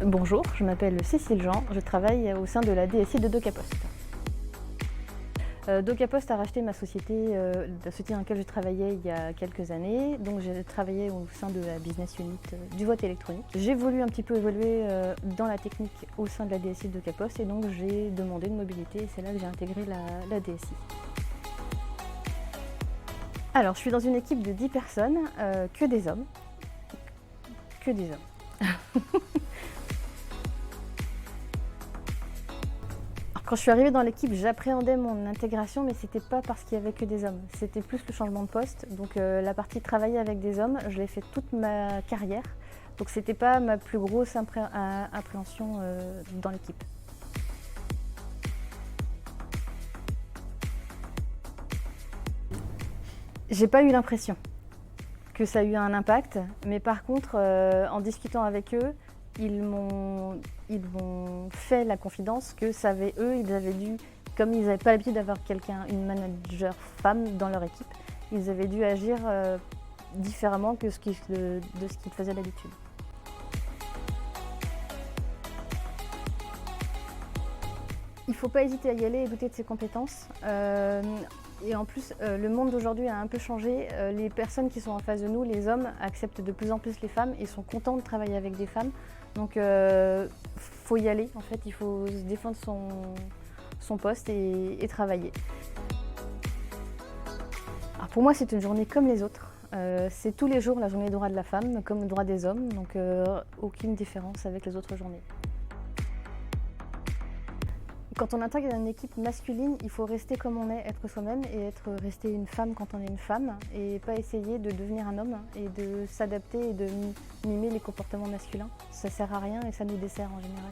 Bonjour, je m'appelle Cécile Jean, je travaille au sein de la DSI de Docapost. Docapost a racheté ma société, la société dans laquelle je travaillais il y a quelques années. Donc j'ai travaillé au sein de la business unit du vote électronique. J'ai voulu un petit peu évoluer dans la technique au sein de la DSI de Docapost et donc j'ai demandé une mobilité et c'est là que j'ai intégré la DSI. Alors je suis dans une équipe de 10 personnes, que des hommes. Que des hommes. Quand je suis arrivée dans l'équipe, j'appréhendais mon intégration, mais c'était pas parce qu'il y avait que des hommes. C'était plus le changement de poste. Donc la partie travailler avec des hommes, je l'ai fait toute ma carrière. Donc c'était pas ma plus grosse appréhension dans l'équipe. J'ai pas eu l'impression que ça a eu un impact, mais par contre, en discutant avec eux, ils m'ont fait la confidence que ils avaient dû, comme ils n'avaient pas l'habitude d'avoir une manager femme dans leur équipe, ils avaient dû agir différemment de ce qu'ils faisaient d'habitude. Il ne faut pas hésiter à y aller et douter de ses compétences. Et en plus, le monde d'aujourd'hui a un peu changé. Les personnes qui sont en face de nous, les hommes, acceptent de plus en plus les femmes et sont contents de travailler avec des femmes. Donc, faut y aller. En fait, il faut se défendre son poste et travailler. Alors pour moi, c'est une journée comme les autres. C'est tous les jours la journée des droits de la femme, comme le droit des hommes. Donc, aucune différence avec les autres journées. Quand on intègre une équipe masculine, il faut rester comme on est, être soi-même et rester une femme quand on est une femme et pas essayer de devenir un homme et de s'adapter et de mimer les comportements masculins. Ça sert à rien et ça nous dessert en général.